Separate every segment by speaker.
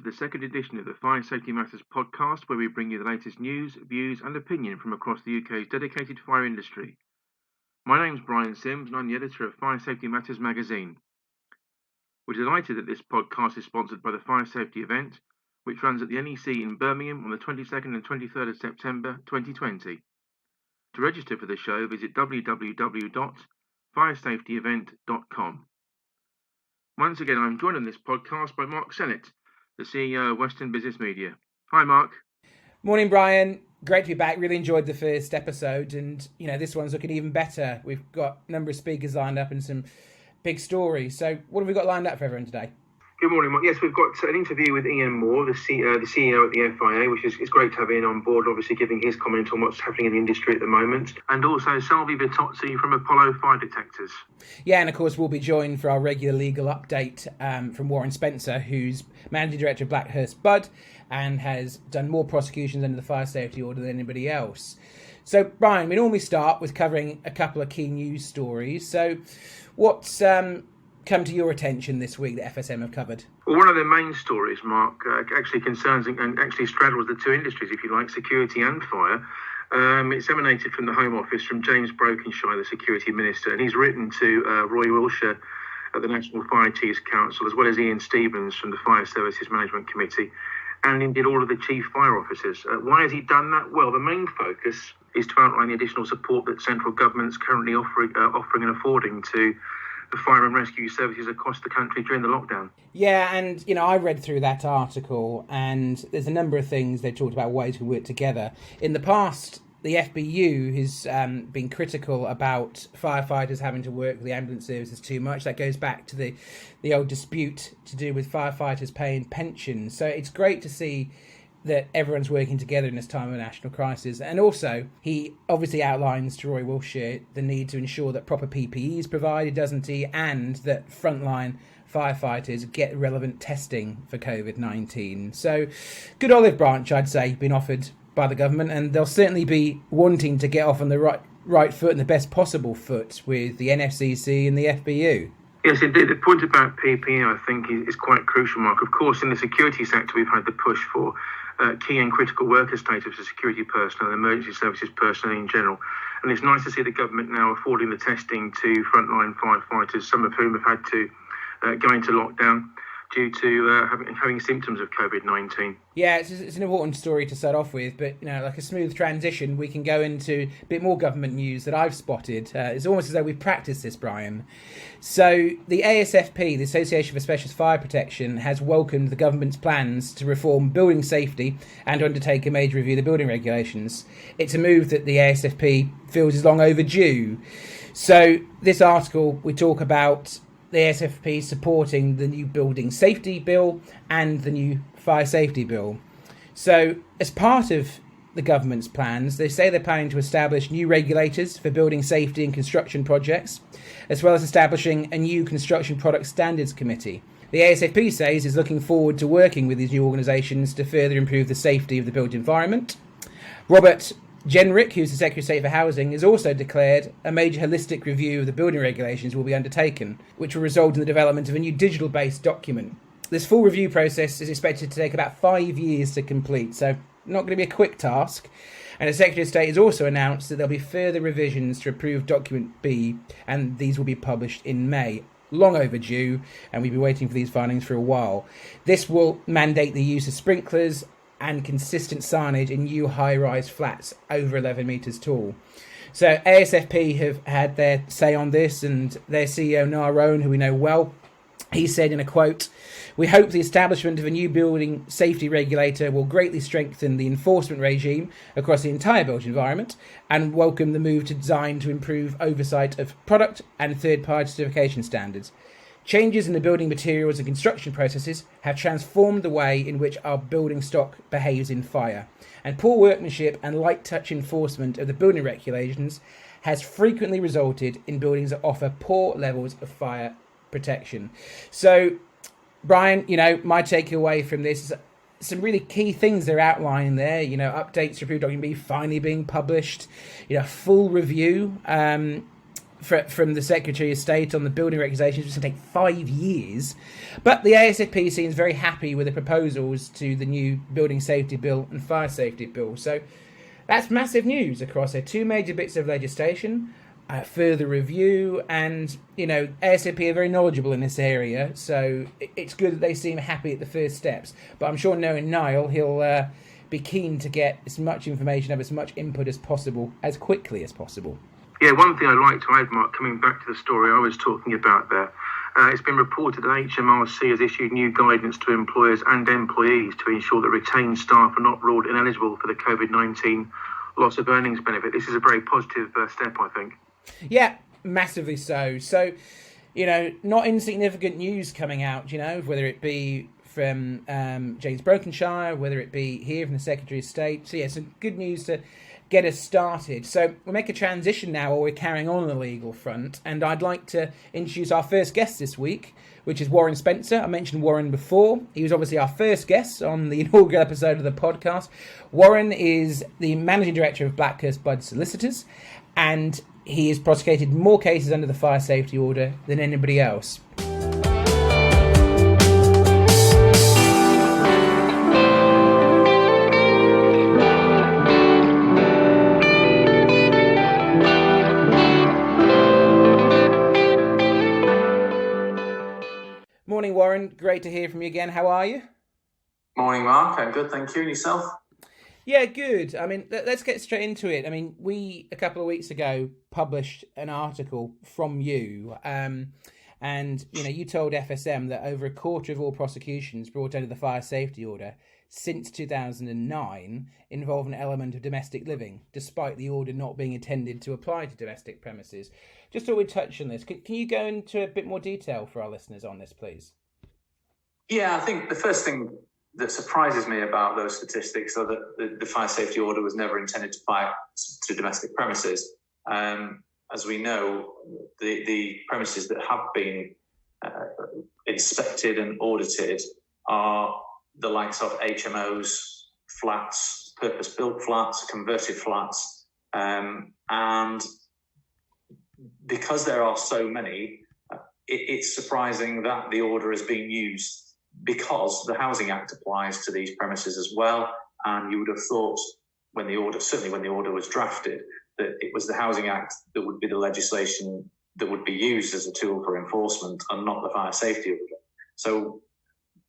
Speaker 1: the second edition of the Fire Safety Matters podcast, where we bring you the latest news, views and opinion from across the UK's dedicated fire industry. My name's Brian Sims and I'm the editor of Fire Safety Matters magazine. We're delighted that this podcast is sponsored by the Fire Safety event, which runs at the NEC in Birmingham on the 22nd and 23rd of September 2020. To register for the show, visit www.firesafetyevent.com. Once again, I'm joined on this podcast by Mark Sennett, the CEO of Western Business Media. Hi, Mark.
Speaker 2: Morning, Brian. Great to be back. Really enjoyed the first episode, and this one's looking even better. We've got a number of speakers lined up and some big stories. So, what have we got lined up for everyone today?
Speaker 1: Good morning, Mark. Yes, we've got an interview with Ian Moir, the CEO at the FIA, which is great to have Ian on board, obviously giving his comment on what's happening in the industry at the moment. And also Salvy Vittozzi from Apollo Fire Detectors.
Speaker 2: Yeah, and of course we'll be joined for our regular legal update from Warren Spencer, who's Managing Director of Blackhurst Budd and has done more prosecutions under the fire safety order than anybody else. So, Brian, we normally start with covering a couple of key news stories. So, what's come to your attention this week that FSM have covered?
Speaker 1: Well, one of the main stories, Mark, actually concerns and actually straddles the two industries, if you like, security and fire. It's emanated from the Home Office, from James Brokenshire, the Security Minister, and he's written to Roy Wilshire at the National Fire Chiefs Council, as well as Ian Stevens from the Fire Services Management Committee, and indeed all of the chief fire officers. Why has he done that? Well, the main focus is to outline the additional support that central government's currently offering and affording to the fire and rescue services across the country during the lockdown.
Speaker 2: Yeah, and I read through that article, and there's a number of things they talked about, ways we work together. In the past, the FBU has been critical about firefighters having to work with the ambulance services too much. That goes back to the old dispute to do with firefighters paying pensions. So it's great to see that everyone's working together in this time of a national crisis. And also, he obviously outlines to Roy Wilshire the need to ensure that proper PPE is provided, doesn't he? And that frontline firefighters get relevant testing for COVID-19. So, good olive branch, I'd say, been offered by the government, and they'll certainly be wanting to get off on the right foot and the best possible foot with the NFCC and the FBU.
Speaker 1: Yes, indeed. The point about PPE, I think, is quite crucial, Mark. Of course, in the security sector, we've had the push for key and critical worker status for security personnel and emergency services personnel in general. And it's nice to see the government now affording the testing to frontline firefighters, some of whom have had to go into lockdown due to having symptoms of COVID-19.
Speaker 2: Yeah, it's an important story to start off with, but like a smooth transition, we can go into a bit more government news that I've spotted. It's almost as though we've practiced this, Brian. So the ASFP, the Association for Specialist Fire Protection, has welcomed the government's plans to reform building safety and to undertake a major review of the building regulations. It's a move that the ASFP feels is long overdue. So this article, we talk about the ASFP supporting the new Building Safety Bill and the new Fire Safety Bill. So, as part of the government's plans, they say they're planning to establish new regulators for building safety and construction projects, as well as establishing a new Construction Product Standards Committee. The ASFP says is looking forward to working with these new organisations to further improve the safety of the built environment. Robert Jenrick, who's the Secretary of State for Housing, has also declared a major holistic review of the building regulations will be undertaken, which will result in the development of a new digital-based document. This full review process is expected to take about 5 years to complete, so not going to be a quick task. And the Secretary of State has also announced that there'll be further revisions to approved Document B, and these will be published in May. Long overdue, and we've been waiting for these findings for a while. This will mandate the use of sprinklers and consistent signage in new high-rise flats over 11 metres tall. So ASFP have had their say on this, and their CEO, Noah Rowan, who we know well, he said in a quote, "We hope the establishment of a new building safety regulator will greatly strengthen the enforcement regime across the entire built environment and welcome the move to design to improve oversight of product and third-party certification standards. Changes in the building materials and construction processes have transformed the way in which our building stock behaves in fire, and poor workmanship and light touch enforcement of the building regulations has frequently resulted in buildings that offer poor levels of fire protection." So, Brian, my takeaway from this is some really key things they're outlining there. Updates to approved document B finally being published, full review. from the Secretary of State on the building regulations, which is going to take 5 years. But the ASFP seems very happy with the proposals to the new Building Safety Bill and Fire Safety Bill. So that's massive news across there. 2 major bits of legislation, further review, and, ASFP are very knowledgeable in this area, so it's good that they seem happy at the first steps. But I'm sure knowing Niall, he'll be keen to get as much information, have as much input as possible, as quickly as possible.
Speaker 1: Yeah, one thing I'd like to add, Mark, coming back to the story I was talking about there, it's been reported that HMRC has issued new guidance to employers and employees to ensure that retained staff are not ruled ineligible for the COVID-19 loss of earnings benefit. This is a very positive step, I think.
Speaker 2: Yeah, massively so. So, not insignificant news coming out, whether it be from James Brokenshire, whether it be here from the Secretary of State. So, yeah, some good news to get us started. So we'll make a transition now, or we're carrying on the legal front, and I'd like to introduce our first guest this week, which is Warren Spencer. I mentioned Warren before. He was obviously our first guest on the inaugural episode of the podcast. Warren is the Managing Director of Blackhurst Budd Solicitors, and he has prosecuted more cases under the fire safety order than anybody else. Morning, Warren. Great to hear from you again. How are you?
Speaker 3: Morning, Mark. I'm good, thank you. And yourself?
Speaker 2: Yeah, good. I mean, let's get straight into it. I mean, we, a couple of weeks ago, published an article from you, and, you told FSM that over a quarter of all prosecutions brought under the fire safety order since 2009 involve an element of domestic living, despite the order not being intended to apply to domestic premises. Just thought we'd touch on this. Can you go into a bit more detail for our listeners on this, please?
Speaker 3: Yeah, I think the first thing that surprises me about those statistics are that the fire safety order was never intended to apply to domestic premises. As we know, the premises that have been inspected and audited are the likes of HMOs, flats, purpose-built flats, converted flats, and because there are so many, it's surprising that the order is being used, because the Housing Act applies to these premises as well. And you would have thought when the order was drafted, that it was the Housing Act that would be the legislation that would be used as a tool for enforcement and not the fire safety order. So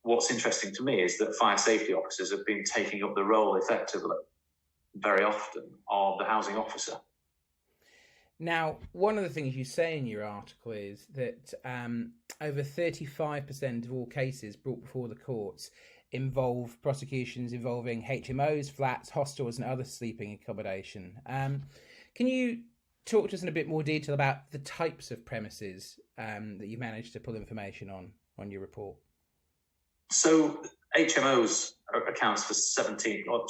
Speaker 3: what's interesting to me is that fire safety officers have been taking up the role effectively very often of the housing officer.
Speaker 2: Now, one of the things you say in your article is that over 35% of all cases brought before the courts involve prosecutions involving HMOs, flats, hostels and other sleeping accommodation. Can you talk to us in a bit more detail about the types of premises that you managed to pull information on your report?
Speaker 3: So HMOs accounts for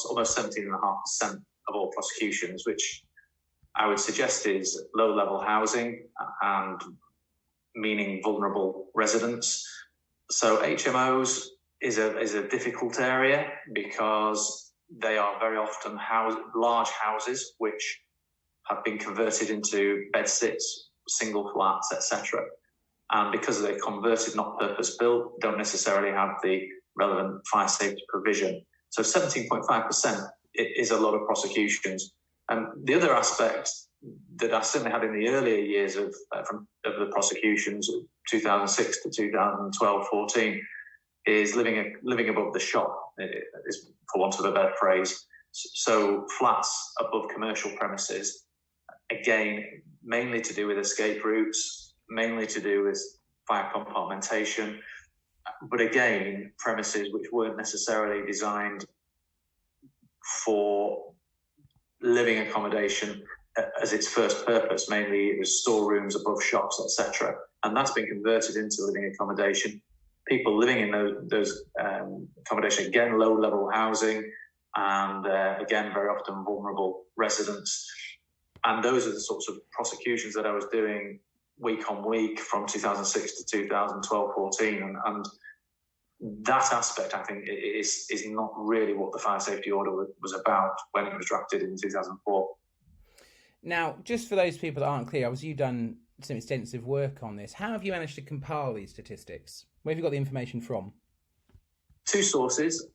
Speaker 3: almost 17.5% of all prosecutions, which I would suggest is low-level housing and meaning vulnerable residents. So HMOs is a difficult area because they are very often large houses which have been converted into bedsits, single flats, etc. And because they're converted, not purpose-built, don't necessarily have the relevant fire safety provision. So 17.5% is a lot of prosecutions. And the other aspect that I certainly had in the earlier years of the prosecutions, 2006 to 2012-14, is living above the shop, is, for want of a better phrase. So flats above commercial premises, again, mainly to do with escape routes, mainly to do with fire compartmentation, but again, premises which weren't necessarily designed for living accommodation as its first purpose. Mainly it was storerooms above shops, etc. And that's been converted into living accommodation. People living in those accommodation, again, low-level housing, and again, very often vulnerable residents. And those are the sorts of prosecutions that I was doing week on week from 2006 to 2012-14. And that aspect, I think, is not really what the fire safety order was about when it was drafted in 2004.
Speaker 2: Now, just for those people that aren't clear, obviously you've done some extensive work on this. How have you managed to compile these statistics? Where have you got the information from?
Speaker 3: Two sources.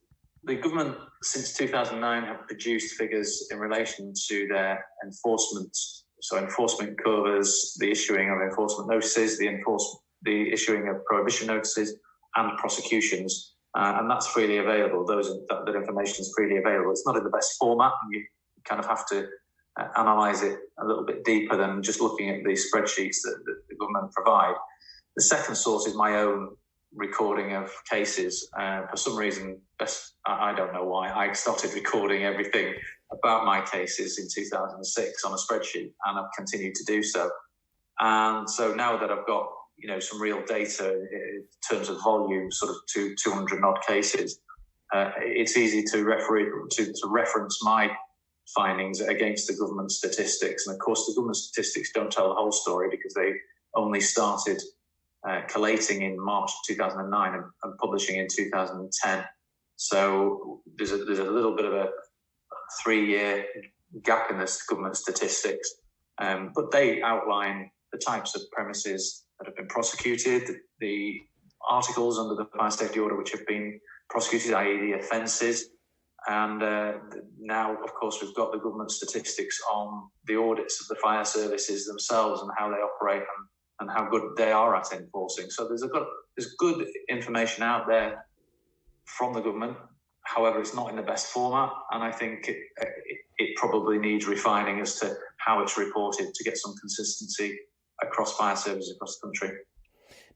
Speaker 3: The government, since 2009, have produced figures in relation to their enforcement. So enforcement covers the issuing of enforcement notices, the issuing of prohibition notices, and prosecutions. And that's freely available. That information is freely available. It's not in the best format, and you kind of have to analyse it a little bit deeper than just looking at the spreadsheets that the government provide. The second source is my own recording of cases. For some reason, I don't know why, I started recording everything about my cases in 2006 on a spreadsheet, and I've continued to do so. And so now that I've got some real data in terms of volume, sort of 200 odd cases, it's easy to reference my findings against the government statistics. And of course, the government statistics don't tell the whole story, because they only started collating in March 2009 and publishing in 2010. So there's a little bit of a 3-year gap in the government statistics, but they outline the types of premises that have been prosecuted, the articles under the fire safety order which have been prosecuted, i.e. the offences. And now, of course, we've got the government statistics on the audits of the fire services themselves and how they operate and how good they are at enforcing. So there's good information out there from the government. However, it's not in the best format, and I think it probably needs refining as to how it's reported to get some consistency across fire services across the country.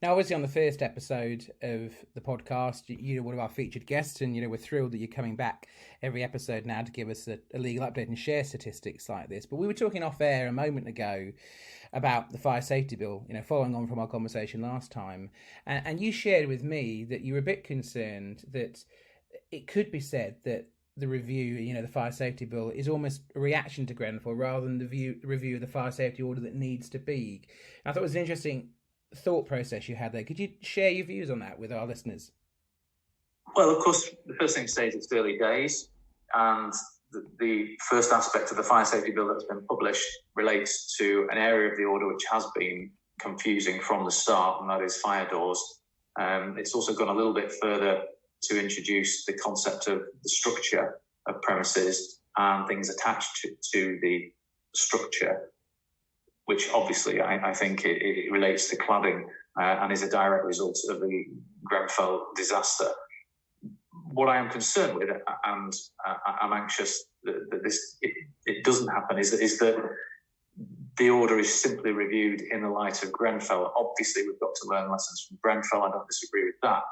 Speaker 2: Now, obviously, on the first episode of the podcast, you're one of our featured guests, and we're thrilled that you're coming back every episode now to give us a legal update and share statistics like this. But we were talking off air a moment ago about the fire safety bill, following on from our conversation last time, and you shared with me that you were a bit concerned that it could be said that the review, the fire safety bill, is almost a reaction to Grenfell rather than the review of the fire safety order that needs to be. And I thought it was an interesting thought process you had there. Could you share your views on that with our listeners?
Speaker 3: Well, of course, the first thing to say is it's early days, and the first aspect of the fire safety bill that's been published relates to an area of the order which has been confusing from the start, and that is fire doors. It's also gone a little bit further to introduce the concept of the structure of premises and things attached to the structure, which obviously I think it relates to cladding and is a direct result of the Grenfell disaster. What I am concerned with, and I'm anxious that it doesn't happen, is that the order is simply reviewed in the light of Grenfell. Obviously, we've got to learn lessons from Grenfell. I don't disagree with that.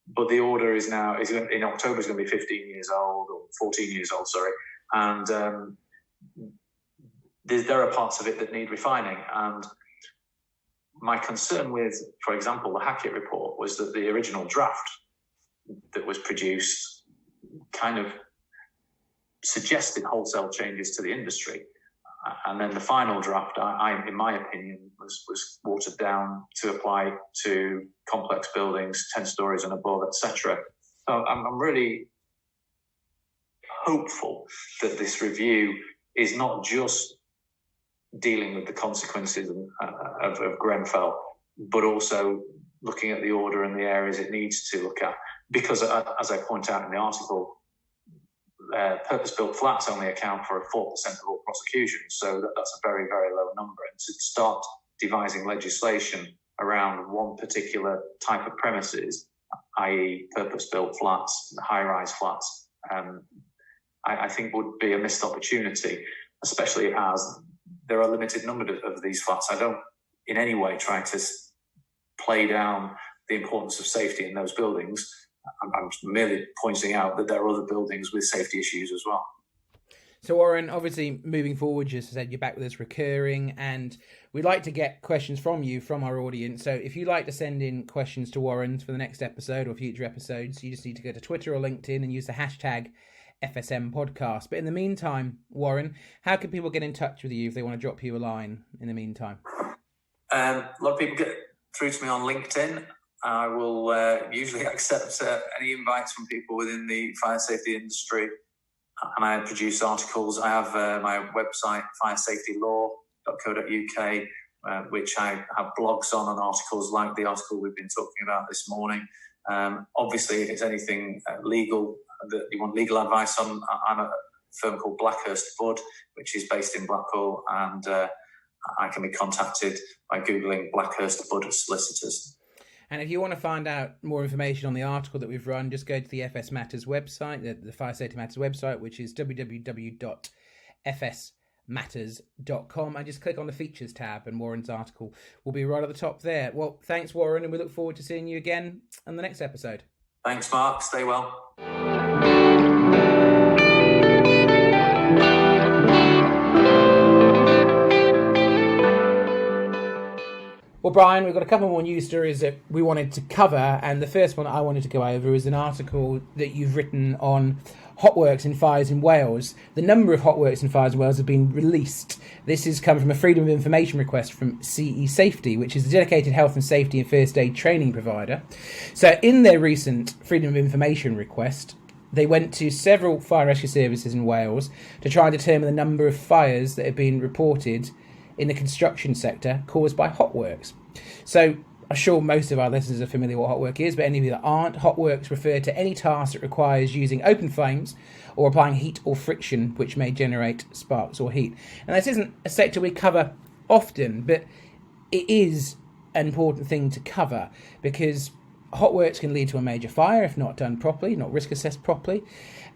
Speaker 3: But the order is in October is going to be 15 years old, or 14 years old, sorry. And there are parts of it that need refining. And my concern with, for example, the Hackett report was that the original draft that was produced kind of suggested wholesale changes to the industry. And then the final draft, in my opinion, was watered down to apply to complex buildings, 10 stories and above, etc. So I'm really hopeful that this review is not just dealing with the consequences of Grenfell, but also looking at the order and the areas it needs to look at. Because, as I point out in the article, purpose-built flats only account for 4% of all prosecutions, so that's a very, very low number. And to start devising legislation around one particular type of premises, i.e. purpose-built flats, high-rise flats, I think would be a missed opportunity, especially as there are a limited number of these flats. I don't in any way try to play down the importance of safety in those buildings. I'm merely pointing out that there are other buildings with safety issues as well.
Speaker 2: So, Warren, obviously, moving forward, just as I said, you're back with us recurring, and we'd like to get questions from you, from our audience. So if you'd like to send in questions to Warren for the next episode or future episodes, you just need to go to Twitter or LinkedIn and use the hashtag FSM Podcast. But in the meantime, Warren, how can people get in touch with you if they want to drop you a line in the meantime?
Speaker 3: A lot of people get through to me on LinkedIn. I will usually accept any invites from people within the fire safety industry, and I produce articles. I have my website, firesafetylaw.co.uk, which I have blogs on and articles like the article we've been talking about this morning. Obviously, if it's anything legal that you want legal advice on, I'm a firm called Blackhurst Budd, which is based in Blackpool, and I can be contacted by Googling Blackhurst Budd Solicitors.
Speaker 2: And if you want to find out more information on the article that we've run, just go to the FS Matters website, the Fire Safety Matters website, which is www.fsmatters.com, and just click on the features tab and Warren's article will be right at the top there. Well, thanks, Warren, and we look forward to seeing you again on the next episode.
Speaker 3: Thanks, Mark. Stay well.
Speaker 2: Well, Brian, we've got a couple more news stories that we wanted to cover, and the first one I wanted to go over is an article that you've written on hotworks and fires in Wales. The number of hotworks and fires in Wales have been released. This has come from a Freedom of Information request from CE Safety, which is the dedicated health and safety and first aid training provider. So in their recent Freedom of Information request, they went to several fire rescue services in Wales to try and determine the number of fires that have been reported in the construction sector caused by hotworks. So I'm sure most of our listeners are familiar with what hotwork is, but any of you that aren't, hotworks refer to any task that requires using open flames or applying heat or friction which may generate sparks or heat. And this isn't a sector we cover often, but it is an important thing to cover because hotworks can lead to a major fire if not done properly, not risk assessed properly.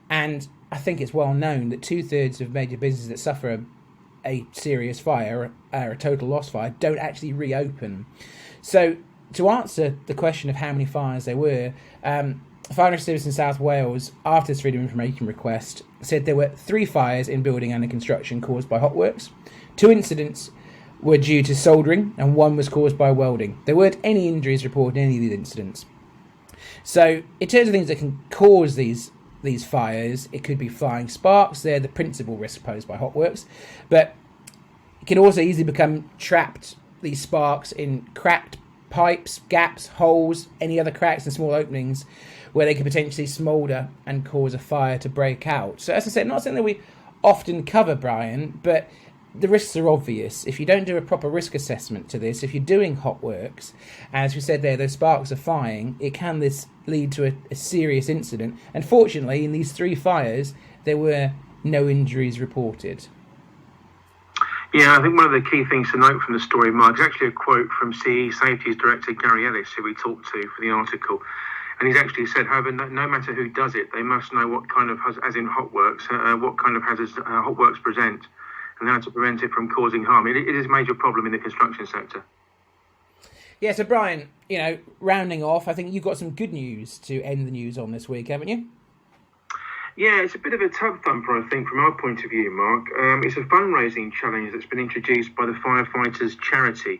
Speaker 2: And I think it's well known that 2/3 of major businesses that suffer a serious fire, or a total loss fire, don't actually reopen. So to answer the question of how many fires there were, Fire and Service in South Wales, after this Freedom of Information request, said there were 3 fires in building and in construction caused by hotworks. 2 incidents were due to soldering, and 1 was caused by welding. There weren't any injuries reported in any of these incidents. So in terms of things that can cause these fires, it could be flying sparks. They're the principal risk posed by hotworks, but it can also easily become trapped, these sparks, in cracked pipes, gaps, holes, any other cracks and small openings where they could potentially smoulder and cause a fire to break out. So as I said, not something that we often cover, Brian, but the risks are obvious. If you don't do a proper risk assessment to this, if you're doing hotworks, as we said there, those sparks are flying, it can lead to a serious incident. And fortunately, in these 3 fires, there were no injuries reported.
Speaker 1: Yeah, I think one of the key things to note from the story, Mark, is actually a quote from CE Safety's director, Gary Ellis, who we talked to for the article. And he's actually said, however, no matter who does it, they must know what kind of, as in hotworks, what kind of hazards hotworks present, and how to prevent it from causing harm. It is a major problem in the construction sector.
Speaker 2: Yeah, so Brian, rounding off, I think you've got some good news to end the news on this week, haven't you?
Speaker 1: Yeah, it's a bit of a tub thumper, I think, from our point of view, Mark. It's a fundraising challenge that's been introduced by the Firefighters Charity,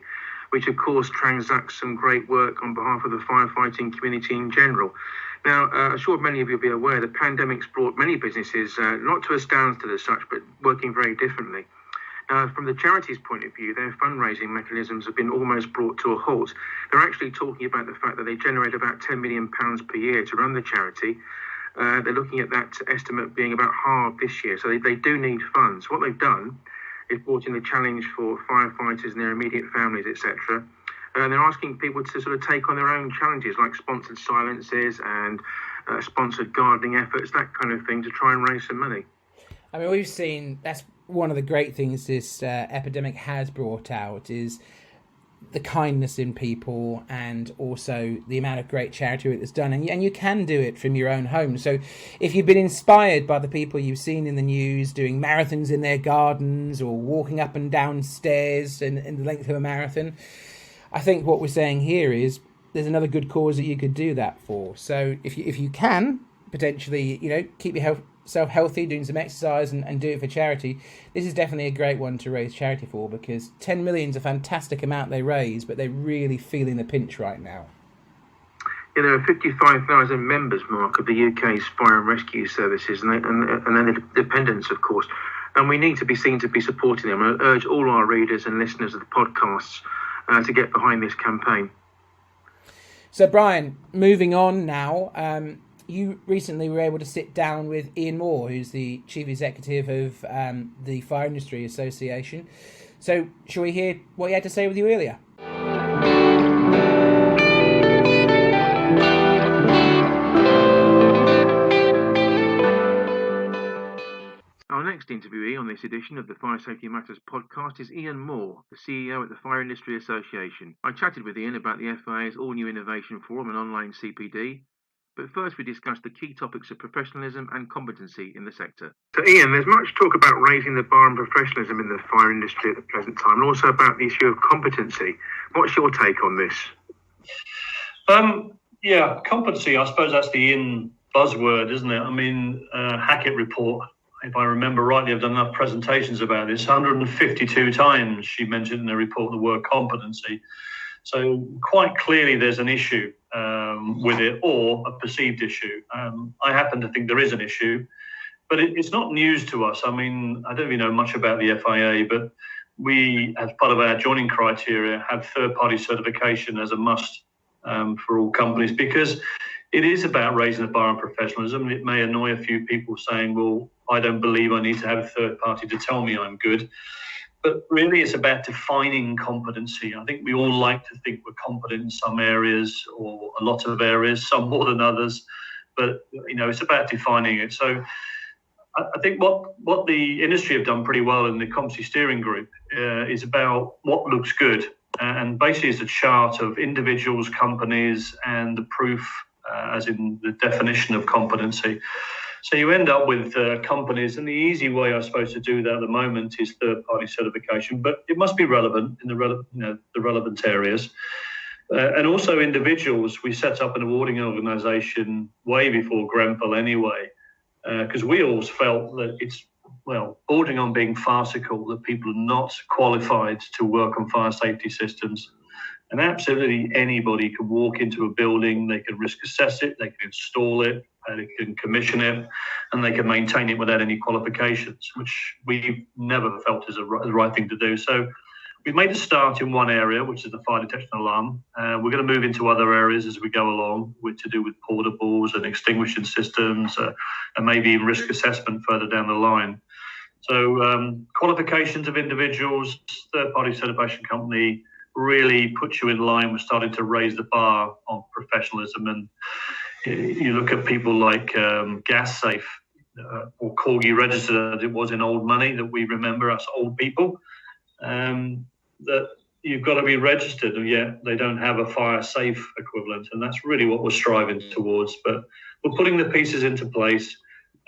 Speaker 1: which, of course, transacts some great work on behalf of the firefighting community in general. Now, I'm sure many of you will be aware the pandemic's brought many businesses, not to a standstill as such, but working very differently. From the charity's point of view, their fundraising mechanisms have been almost brought to a halt. They're actually talking about the fact that they generate about £10 million per year to run the charity. They're looking at that estimate being about half this year, so they do need funds. What they've done is brought in the challenge for firefighters and their immediate families, etc. And they're asking people to sort of take on their own challenges, like sponsored silences and sponsored gardening efforts, that kind of thing, to try and raise some money.
Speaker 2: I mean, we've seen, that's one of the great things this epidemic has brought out, is the kindness in people and also the amount of great charity work that's done. And you can do it from your own home. So if you've been inspired by the people you've seen in the news doing marathons in their gardens or walking up and down stairs in the length of a marathon, I think what we're saying here is there's another good cause that you could do that for. So if you can potentially, keep yourself healthy, doing some exercise and do it for charity, this is definitely a great one to raise charity for, because 10 million is a fantastic amount they raise, but they're really feeling the pinch right now.
Speaker 1: Yeah, there are 55,000 members, Mark, of the UK's fire and rescue services, and then the dependents, of course. And we need to be seen to be supporting them. I urge all our readers and listeners of the podcasts to get behind this campaign.
Speaker 2: So, Brian, moving on now, you recently were able to sit down with Ian Moir, who's the Chief Executive of the Fire Industry Association. So shall we hear what he had to say with you earlier?
Speaker 1: Our next interviewee on this edition of the Fire Safety Matters podcast is Ian Moir, the CEO at the Fire Industry Association. I chatted with Ian about the FIA's all-new innovation forum and online CPD, but first we discussed the key topics of professionalism and competency in the sector. So Ian, there's much talk about raising the bar on professionalism in the fire industry at the present time, and also about the issue of competency. What's your take on this?
Speaker 4: Competency, I suppose that's the in buzzword, isn't it? I mean, Hackett report, if I remember rightly, I've done enough presentations about this. 152 times she mentioned in the report the word competency. So quite clearly there's an issue with it, or a perceived issue. I happen to think there is an issue, but it's not news to us. I mean, I don't really know much about the FIA, but we, as part of our joining criteria, have third-party certification as a must for all companies, because it is about raising the bar on professionalism. It may annoy a few people saying, well, I don't believe I need to have a third party to tell me I'm good. But really, it's about defining competency. I think we all like to think we're competent in some areas, or a lot of areas, some more than others. But, it's about defining it. So I think what the industry have done pretty well in the competency steering group is about what looks good. And basically it's a chart of individuals, companies, and the proof, as in the definition of competency. So you end up with companies, and the easy way, I suppose, to do that at the moment is third-party certification, but it must be relevant in the relevant areas. And also individuals, we set up an awarding organisation way before Grenfell anyway, because we always felt that it's, bordering on being farcical, that people are not qualified to work on fire safety systems. And absolutely anybody can walk into a building, they can risk assess it, they can install it, they can commission it, and they can maintain it without any qualifications, which we've never felt is the right thing to do. So we've made a start in one area, which is the fire detection alarm. We're going to move into other areas as we go along, to do with portables and extinguishing systems, and maybe even risk assessment further down the line. So qualifications of individuals, third-party certification company, really puts you in line with starting to raise the bar on professionalism. And you look at people like Gas Safe or Corgi Registered, as it was in old money, that we remember, us old people, that you've got to be registered, and yet they don't have a fire safe equivalent. And that's really what we're striving towards. But we're putting the pieces into place,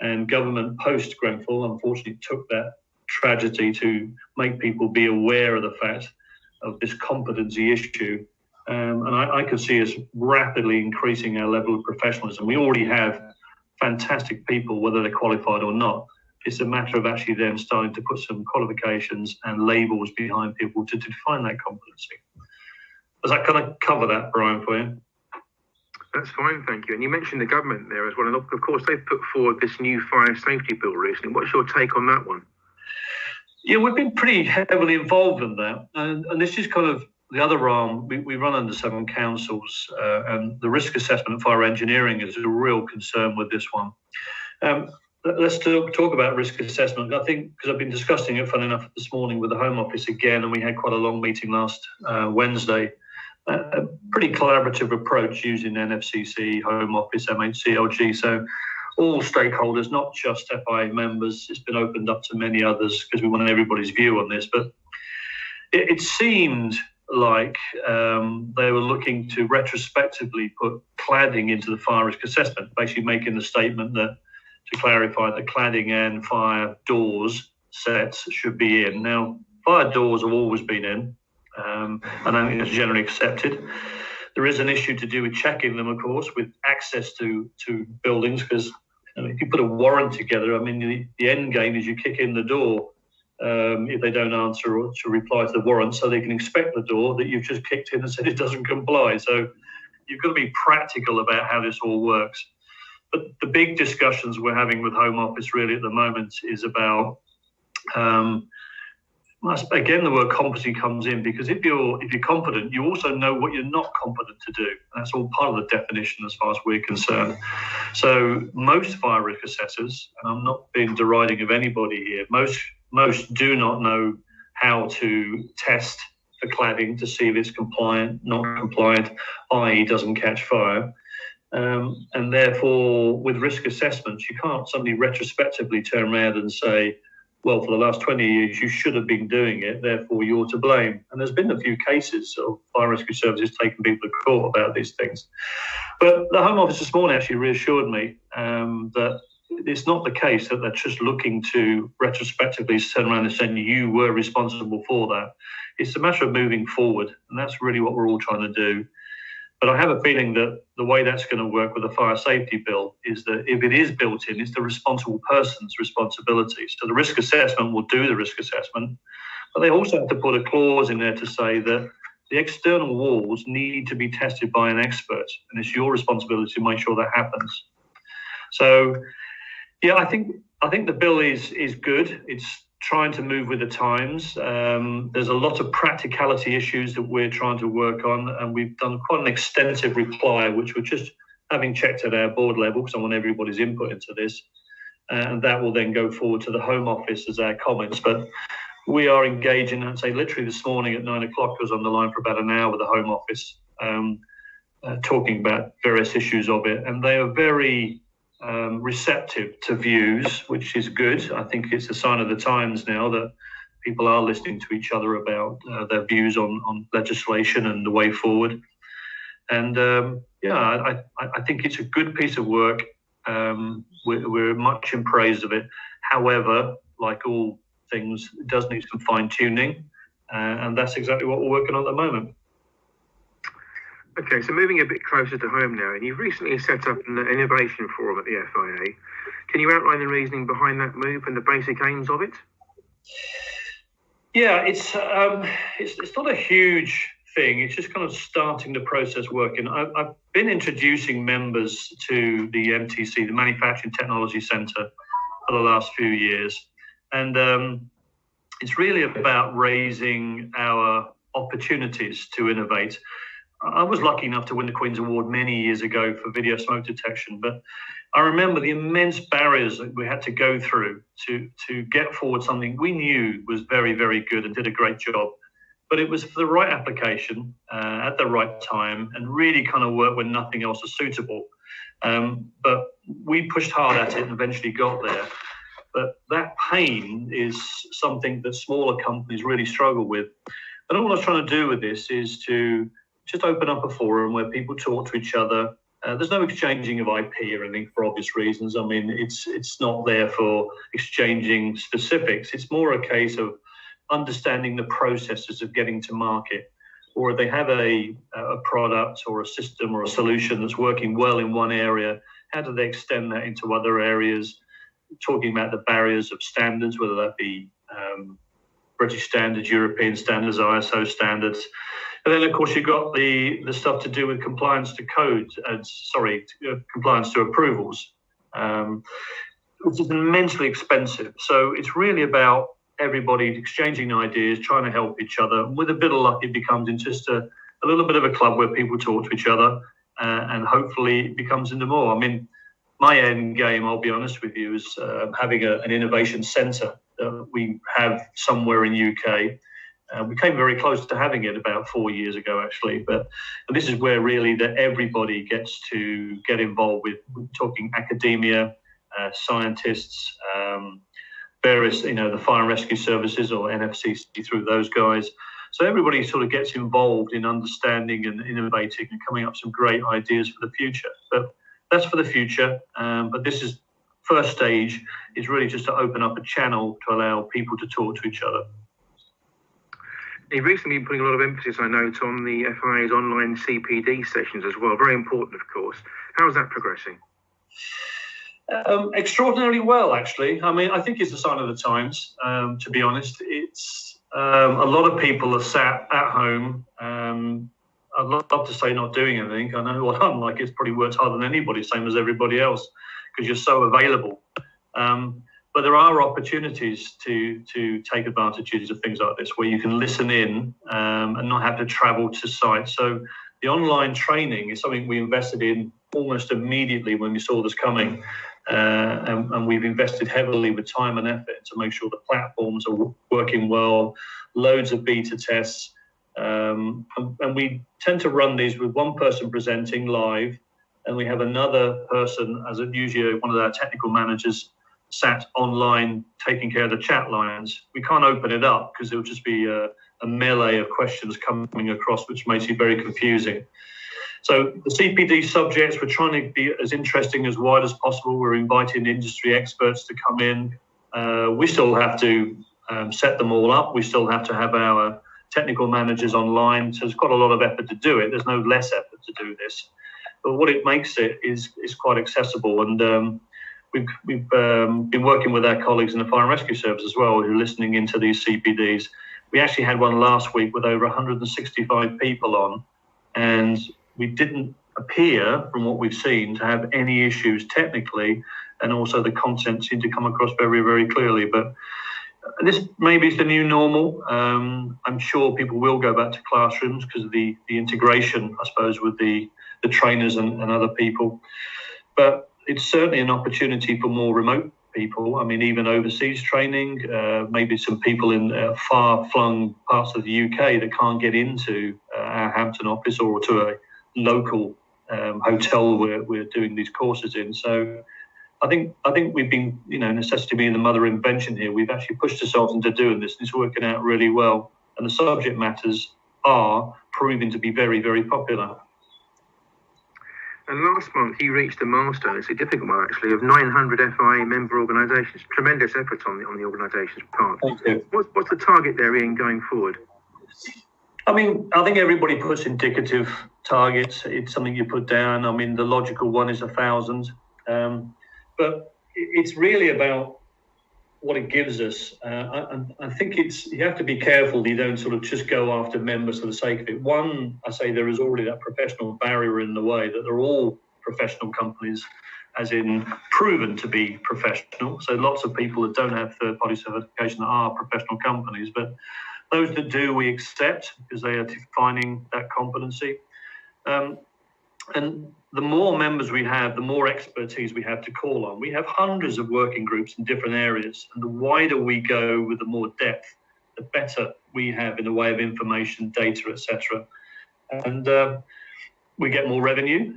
Speaker 4: and government post Grenfell unfortunately took that tragedy to make people be aware of the fact of this competency issue. And I can see us rapidly increasing our level of professionalism. We already have fantastic people, whether they're qualified or not. It's a matter of actually then starting to put some qualifications and labels behind people to define that competency. Does that kind of cover that, Brian, for you?
Speaker 1: That's fine, thank you. And you mentioned the government there as well. And of course, they've put forward this new fire safety bill recently. What's your take on that one?
Speaker 4: Yeah, we've been pretty heavily involved in that. And this is kind of the other arm. We run under 7 councils, and the risk assessment of fire engineering is a real concern with this one. Let's talk about risk assessment. I think, because I've been discussing it, funny enough, this morning with the Home Office again, and we had quite a long meeting last Wednesday. A pretty collaborative approach using NFCC, Home Office, MHCLG. So all stakeholders, not just FIA members. It's been opened up to many others because we wanted everybody's view on this. But it seemed like they were looking to retrospectively put cladding into the fire risk assessment, basically making the statement that, to clarify, that cladding and fire doors sets should be in. Now, fire doors have always been in, and I think it's generally accepted. There is an issue to do with checking them, of course, with access to buildings, because if you put a warrant together, I mean, the end game is you kick in the door if they don't answer or to reply to the warrant, so they can inspect the door that you've just kicked in and said it doesn't comply. So you've got to be practical about how this all works. But the big discussions we're having with Home Office really at the moment is about, again, the word competency comes in, because if you're competent, you also know what you're not competent to do. That's all part of the definition as far as we're concerned. So most fire risk assessors, and I'm not being deriding of anybody here, most do not know how to test for cladding to see if it's compliant, not compliant, i.e. doesn't catch fire. And therefore, with risk assessments, you can't suddenly retrospectively turn around and say, well, for the last 20 years, you should have been doing it, therefore you're to blame. And there's been a few cases of fire rescue services taking people to court about these things. But the Home Office this morning actually reassured me that it's not the case that they're just looking to retrospectively turn around and saying you were responsible for that. It's a matter of moving forward, and that's really what we're all trying to do. But I have a feeling that the way that's going to work with the fire safety bill is that if it is built in, it's the responsible person's responsibility. So the risk assessment will do the risk assessment, but they also have to put a clause in there to say that the external walls need to be tested by an expert, and it's your responsibility to make sure that happens. So, yeah, I think the bill is good. It's trying to move with the times. There's a lot of practicality issues that we're trying to work on, and we've done quite an extensive reply, which we're just having checked at our board level because I want everybody's input into this, and that will then go forward to the Home Office as our comments. But we are engaging, I'd say literally this morning at 9 o'clock, I was on the line for about an hour with the Home Office, talking about various issues of it, and they are very receptive to views, which is good. I think it's a sign of the times now that people are listening to each other about their views on legislation and the way forward. And I think it's a good piece of work. We're much in praise of it. However, like all things, it does need some fine tuning, and that's exactly what we're working on at the moment.
Speaker 1: Okay, so moving a bit closer to home now, and you've recently set up an innovation forum at the FIA. Can you outline the reasoning behind that move and the basic aims of it?
Speaker 4: Yeah, it's not a huge thing. It's just kind of starting the process working. I've been introducing members to the MTC, the Manufacturing Technology Centre, for the last few years, and it's really about raising our opportunities to innovate. I was lucky enough to win the Queen's Award many years ago for video smoke detection, but I remember the immense barriers that we had to go through to get forward something we knew was very, very good and did a great job. But it was for the right application at the right time and really kind of worked when nothing else was suitable. But we pushed hard at it and eventually got there. But that pain is something that smaller companies really struggle with. And all I was trying to do with this is to just open up a forum where people talk to each other. There's no exchanging of IP or anything for obvious reasons. I mean, it's not there for exchanging specifics. It's more a case of understanding the processes of getting to market, or if they have a product or a system or a solution that's working well in one area, how do they extend that into other areas? Talking about the barriers of standards, whether that be British standards, European standards, ISO standards. And then, of course, you've got the stuff to do with compliance to code, compliance to approvals, which is immensely expensive. So it's really about everybody exchanging ideas, trying to help each other. With a bit of luck, it becomes in just a little bit of a club where people talk to each other, and hopefully it becomes into more. I mean, my end game, I'll be honest with you, is having an innovation centre that we have somewhere in UK. We came very close to having it about 4 years ago, actually. But this is where really that everybody gets to get involved with. We're talking academia, scientists, various, the fire and rescue services or NFCC through those guys. So everybody sort of gets involved in understanding and innovating and coming up with some great ideas for the future. But that's for the future. But this is first stage is really just to open up a channel to allow people to talk to each other.
Speaker 1: You've recently been putting a lot of emphasis, I note, on the FIA's online CPD sessions as well. Very important, of course. How's that progressing?
Speaker 4: Extraordinarily well, actually. I mean, I think it's a sign of the times, to be honest. It's a lot of people are sat at home. I'd love to say not doing anything. I know what I'm like. It's probably worked harder than anybody, same as everybody else, because you're so available. But there are opportunities to take advantages of things like this, where you can listen in and not have to travel to site. So the online training is something we invested in almost immediately when we saw this coming. and we've invested heavily with time and effort to make sure the platforms are working well, loads of beta tests, and we tend to run these with one person presenting live, and we have another person, as usually one of our technical managers, sat online taking care of the chat lines. We can't open it up because it will just be a melee of questions coming across, which makes it very confusing. So the CPD subjects, we're trying to be as interesting, as wide as possible. We're inviting industry experts to come in. We still have to set them all up. We still have to have our technical managers online. So it's quite a lot of effort to do it. There's no less effort to do this. But what it makes it is quite accessible. And we've been working with our colleagues in the Fire and Rescue Service as well, who are listening into these CPDs. We actually had one last week with over 165 people on, and we didn't appear, from what we've seen, to have any issues technically, and also the content seemed to come across very, very clearly. But this maybe is the new normal. I'm sure people will go back to classrooms because of the integration, I suppose, with the trainers and other people. But it's certainly an opportunity for more remote people. I mean, even overseas training, maybe some people in far-flung parts of the UK that can't get into our Hampton office or to a local hotel where we're doing these courses in. So I think we've been, necessity being the mother of invention here, we've actually pushed ourselves into doing this, and it's working out really well. And the subject matters are proving to be very, very popular.
Speaker 1: And last month, you reached a milestone, a significant one actually, of 900 FIA member organisations. Tremendous effort on the organisation's part.
Speaker 4: Thank you.
Speaker 1: What's the target there, Ian, going forward?
Speaker 4: I mean, I think everybody puts indicative targets. It's something you put down. I mean, the logical one is 1,000. But it's really about what it gives us. I think you have to be careful you don't sort of just go after members for the sake of it. One, I say there is already that professional barrier in the way that they're all professional companies, as in proven to be professional. So lots of people that don't have third-party certification are professional companies, but those that do, we accept because they are defining that competency. And the more members we have, the more expertise we have to call on. We have hundreds of working groups in different areas, and the wider we go with the more depth, the better we have in the way of information, data, etc. And we get more revenue,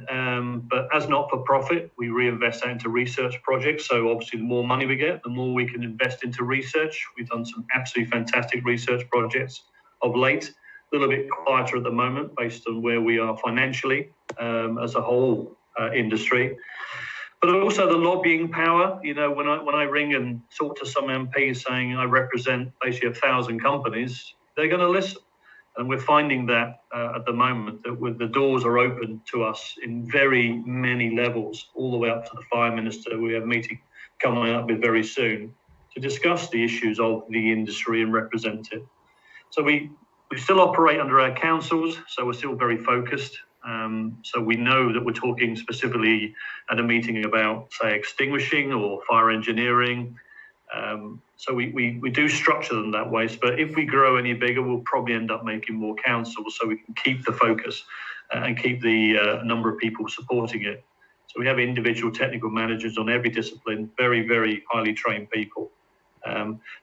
Speaker 4: but as not-for-profit, we reinvest that into research projects. So obviously, the more money we get, the more we can invest into research. We've done some absolutely fantastic research projects of late. A little bit quieter at the moment based on where we are financially as a whole industry. But also the lobbying power. When I ring and talk to some MPs saying I represent basically 1,000 companies, they're going to listen. And we're finding that at the moment, that the doors are open to us in very many levels, all the way up to the Fire Minister. We have a meeting coming up with very soon to discuss the issues of the industry and represent it. So we still operate under our councils, so we're still very focused. So we know that we're talking specifically at a meeting about, say, extinguishing or fire engineering. So we do structure them that way. But if we grow any bigger, we'll probably end up making more councils so we can keep the focus and keep the number of people supporting it. So we have individual technical managers on every discipline, very, very highly trained people.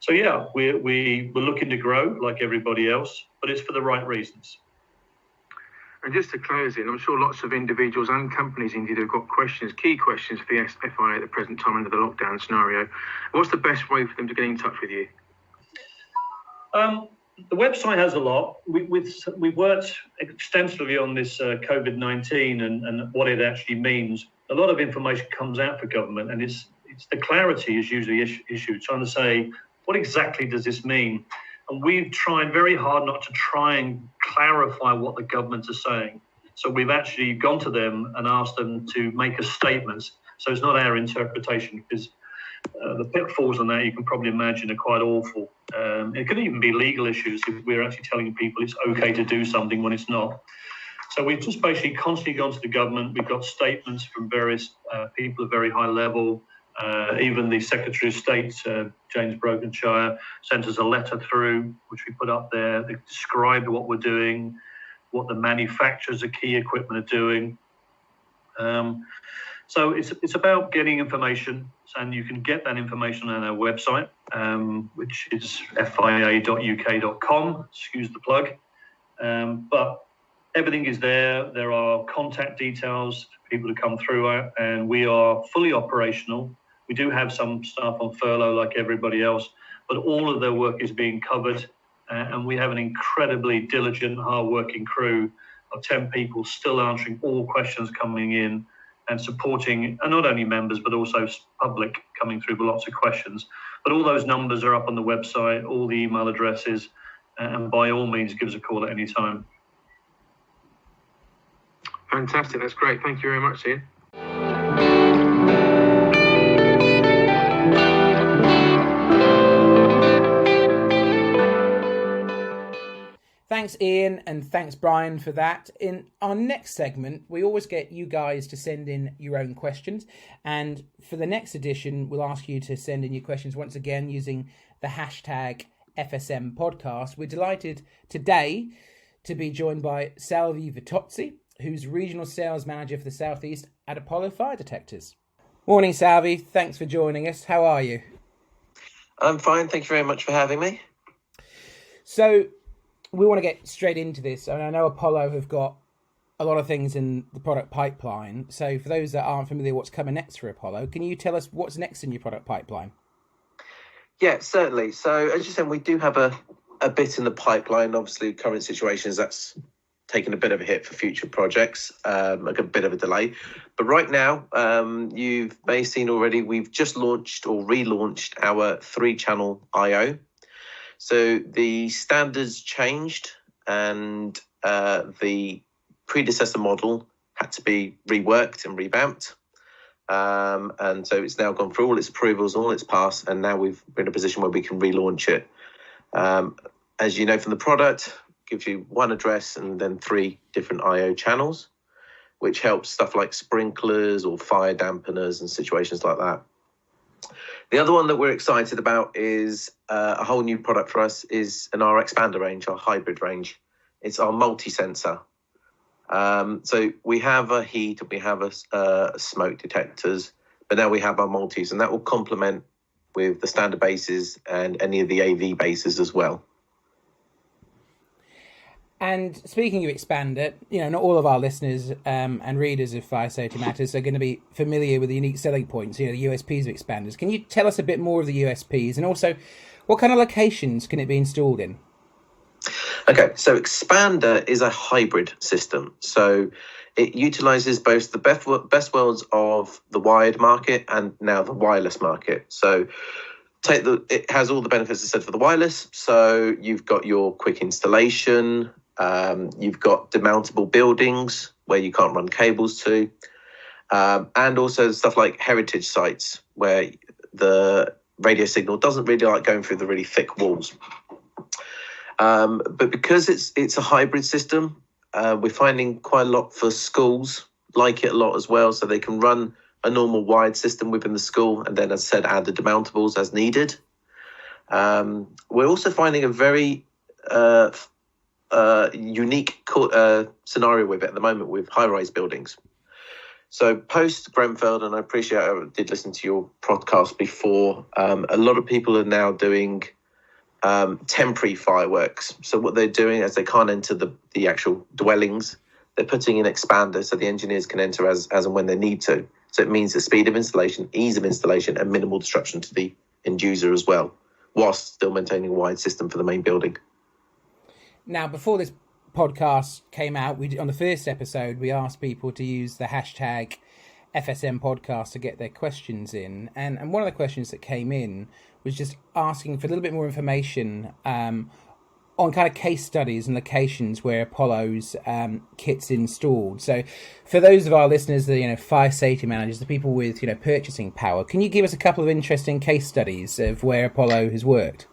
Speaker 4: So yeah, we're looking to grow like everybody else, but it's for the right reasons.
Speaker 1: And just to close in, I'm sure lots of individuals and companies indeed have got key questions for the FIA at the present time under the lockdown scenario. What's the best way for them to get in touch with you?
Speaker 4: The website has a lot. We've worked extensively on this COVID-19 and what it actually means. A lot of information comes out for government, and it's the clarity is usually issued, trying to say, what exactly does this mean? And we've tried very hard not to try and clarify what the government is saying. So we've actually gone to them and asked them to make a statement. So it's not our interpretation, because the pitfalls on that, you can probably imagine, are quite awful. It could even be legal issues if we're actually telling people it's okay to do something when it's not. So we've just basically constantly gone to the government. We've got statements from various people at very high level. Even the Secretary of State, James Brokenshire, sent us a letter through, which we put up there. They described what we're doing, what the manufacturers of key equipment are doing. So it's about getting information, and you can get that information on our website, which is fia.uk.com. Excuse the plug. But everything is there. There are contact details for people to come through, and we are fully operational. We do have some staff on furlough like everybody else, but all of their work is being covered, and we have an incredibly diligent, hard-working crew of 10 people still answering all questions coming in and supporting, and not only members, but also public coming through with lots of questions. But all those numbers are up on the website, all the email addresses, and by all means, give us a call at any time.
Speaker 1: Fantastic. That's great. Thank you very much, Ian.
Speaker 2: Thanks, Ian, and thanks, Brian, for that. In our next segment, we always get you guys to send in your own questions. And for the next edition, we'll ask you to send in your questions once again using the hashtag FSM Podcast. We're delighted today to be joined by Salvy Vittozzi, who's Regional Sales Manager for the South East at Apollo Fire Detectors. Morning, Salvy. Thanks for joining us. How are you?
Speaker 5: I'm fine. Thank you very much for having me.
Speaker 2: So we want to get straight into this. I know Apollo have got a lot of things in the product pipeline. So for those that aren't familiar what's coming next for Apollo, can you tell us what's next in your product pipeline?
Speaker 5: Yeah, certainly. So as you said, we do have a bit in the pipeline. Obviously, current situations, that's taken a bit of a hit for future projects, like a bit of a delay. But right now, you may have seen already, we've just launched or relaunched our 3-channel I/O. So the standards changed, and the predecessor model had to be reworked and revamped. And so it's now gone through all its approvals, all its passed, and now we're in a position where we can relaunch it. As you know from the product, gives you one address and then 3 different I/O channels, which helps stuff like sprinklers or fire dampeners and situations like that. The other one that we're excited about is a whole new product for us is an our expander range, our hybrid range. It's our multi-sensor. So we have a heat, we have a smoke detectors, but now we have our multis, and that will complement with the standard bases and any of the AV bases as well.
Speaker 2: And speaking of expander, not all of our listeners and readers of Fire Safety Matters are going to be familiar with the unique selling points, the USPs of expanders. Can you tell us a bit more of the USPs, and also what kind of locations can it be installed in?
Speaker 5: Okay, so expander is a hybrid system. So it utilizes both the best worlds of the wired market and now the wireless market. So it has all the benefits as said for the wireless. So you've got your quick installation. You've got demountable buildings where you can't run cables to, and also stuff like heritage sites where the radio signal doesn't really like going through the really thick walls. But because it's a hybrid system, we're finding quite a lot for schools like it a lot as well, so they can run a normal wired system within the school and then, as I said, add the demountables as needed. We're also finding a very unique scenario with it at the moment with high-rise buildings. So post Grenfell, and I appreciate I did listen to your podcast before, a lot of people are now doing temporary fireworks. So what they're doing is they can't enter the actual dwellings. They're putting in expanders so the engineers can enter as and when they need to. So it means the speed of installation, ease of installation, and minimal disruption to the end user as well, whilst still maintaining a wide system for the main building.
Speaker 2: Now, before this podcast came out, on the first episode, we asked people to use the hashtag FSM Podcast to get their questions in. And one of the questions that came in was just asking for a little bit more information on kind of case studies and locations where Apollo's kit's installed. So for those of our listeners, the fire safety managers, the people with purchasing power, can you give us a couple of interesting case studies of where Apollo has worked?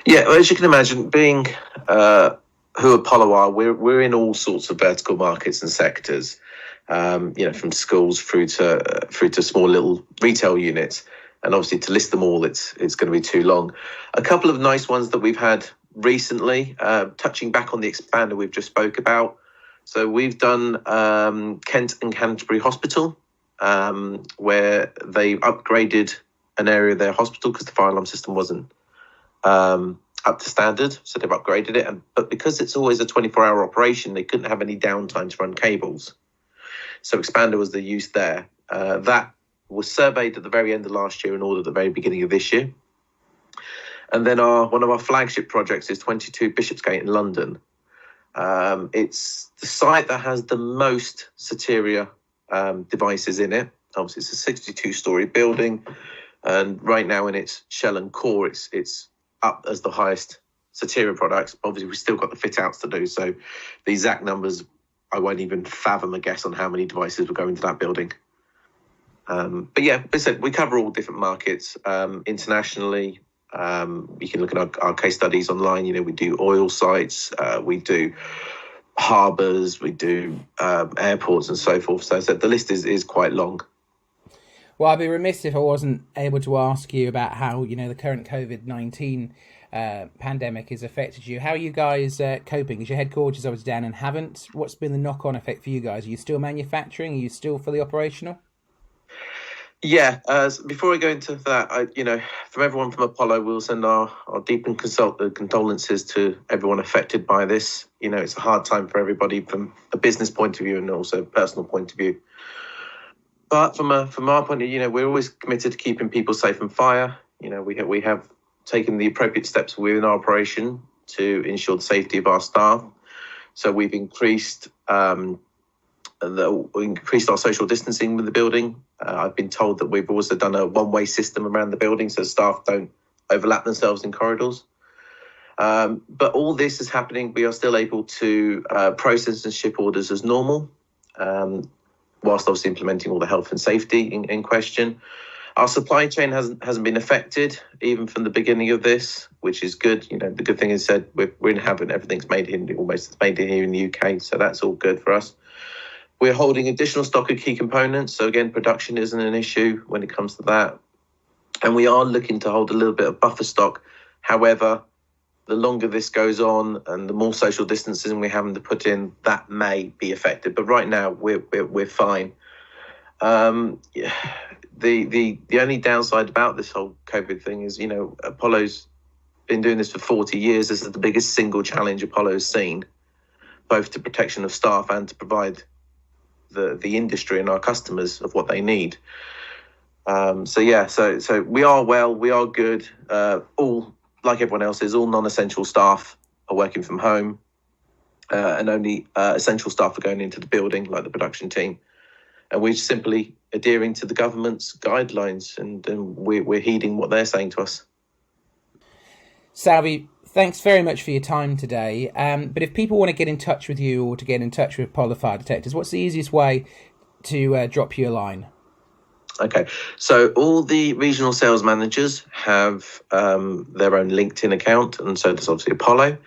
Speaker 5: Yeah, well, as you can imagine, being who Apollo are, we're in all sorts of vertical markets and sectors, from schools through to small little retail units. And obviously to list them all, it's going to be too long. A couple of nice ones that we've had recently, touching back on the expander we've just spoke about. So we've done Kent and Canterbury Hospital. where they upgraded an area of their hospital because the fire alarm system wasn't up to standard, so they've upgraded it. But because it's always a 24-hour operation, they couldn't have any downtime to run cables. So expander was the use there. That was surveyed at the very end of last year and ordered at the very beginning of this year. And then one of our flagship projects is 22 Bishopsgate in London. It's the site that has the most Soteria devices in it. Obviously, it's a 62-storey building, and right now in its shell and core, it's up as the highest Soteria products. Obviously, we've still got the fit-outs to do, so the exact numbers, I won't even fathom a guess on how many devices will go into that building. But yeah, listen, we cover all different markets internationally. You can look at our case studies online. You know, we do oil sites, we do harbours, we do airports and so forth. So the list is quite long.
Speaker 2: Well, I'd be remiss if I wasn't able to ask you about how, you know, the current COVID-19 pandemic has affected you. How are you guys coping? Is your headquarters obviously down in Havant? What's been the knock-on effect for you guys? Are you still manufacturing? Are you still fully operational?
Speaker 5: Yeah, before I go into that, from everyone from Apollo, we'll send our deep and condolences to everyone affected by this. You know, it's a hard time for everybody from a business point of view and also a personal point of view. But from our point of view, we're always committed to keeping people safe from fire. You know, we have taken the appropriate steps within our operation to ensure the safety of our staff. So we've increased our social distancing with the building. I've been told that we've also done a one-way system around the building so staff don't overlap themselves in corridors. But all this is happening. We are still able to process and ship orders as normal, whilst obviously implementing all the health and safety in question. Our supply chain hasn't been affected even from the beginning of this, which is good. You know, the good thing is that we're in Havant, everything's made here in the UK, so that's all good for us. We're holding additional stock of key components. So again, production isn't an issue when it comes to that. And we are looking to hold a little bit of buffer stock. However, the longer this goes on and the more social distancing we're having to put in, that may be affected. But right now, we're fine. The only downside about this whole COVID thing is, Apollo's been doing this for 40 years. This is the biggest single challenge Apollo's seen, both to protection of staff and to provide the industry and our customers of what they need. So we are well, we are good. All, like everyone else is, all non-essential staff are working from home, and only essential staff are going into the building, like the production team. And we're simply adhering to the government's guidelines, and we're heeding what they're saying to us.
Speaker 2: Salvy, thanks very much for your time today. But if people want to get in touch with you or to get in touch with Apollo Fire Detectors, what's the easiest way to drop you a line?
Speaker 5: Okay, so all the regional sales managers have their own LinkedIn account, and so there's obviously Apollo.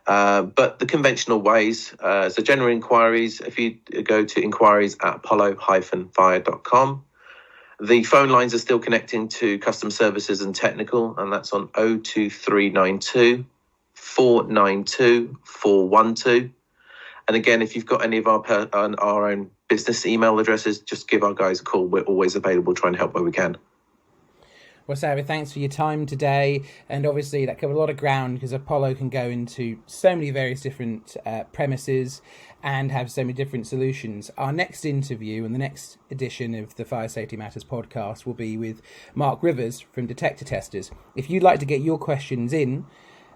Speaker 5: But the conventional ways, so general inquiries, if you go to inquiries@apollo-fire.com. The phone lines are still connecting to customer services and technical, and that's on 02392 492 412. And again, if you've got any of our own business email addresses, just give our guys a call. We're always available, try and help where we can.
Speaker 2: Well, Salvy, thanks for your time today. And obviously that covered a lot of ground because Apollo can go into so many various different premises and have so many different solutions. Our next interview and the next edition of the Fire Safety Matters podcast will be with Mark Rivers from Detectors. If you'd like to get your questions in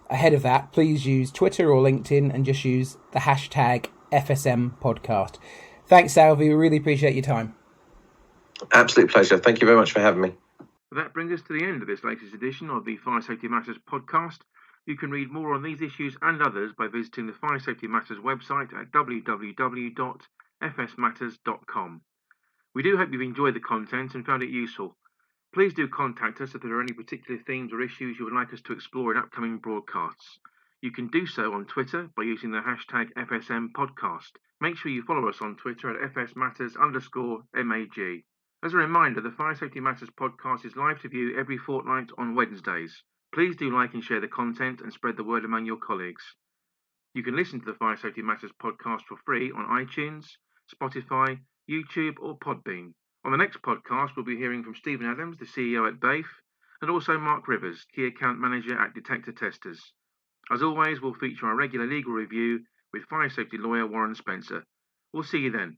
Speaker 2: ahead of that, please use Twitter or LinkedIn and just use the hashtag FSM Podcast. Thanks, Salvy. We really appreciate your time.
Speaker 5: Absolute pleasure. Thank you very much for having me.
Speaker 1: That brings us to the end of this latest edition of the Fire Safety Matters podcast. You can read more on these issues and others by visiting the Fire Safety Matters website at www.fsmatters.com. We do hope you've enjoyed the content and found it useful. Please do contact us if there are any particular themes or issues you would like us to explore in upcoming broadcasts. You can do so on Twitter by using the hashtag FSM Podcast. Make sure you follow us on Twitter at FSMatters_MAG. As a reminder, the Fire Safety Matters podcast is live to view every fortnight on Wednesdays. Please do like and share the content and spread the word among your colleagues. You can listen to the Fire Safety Matters podcast for free on iTunes, Spotify, YouTube or Podbean. On the next podcast, we'll be hearing from Stephen Adams, the CEO at BAFE, and also Mark Rivers, Key Account Manager at Detectors. As always, we'll feature our regular legal review with fire safety lawyer Warren Spencer. We'll see you then.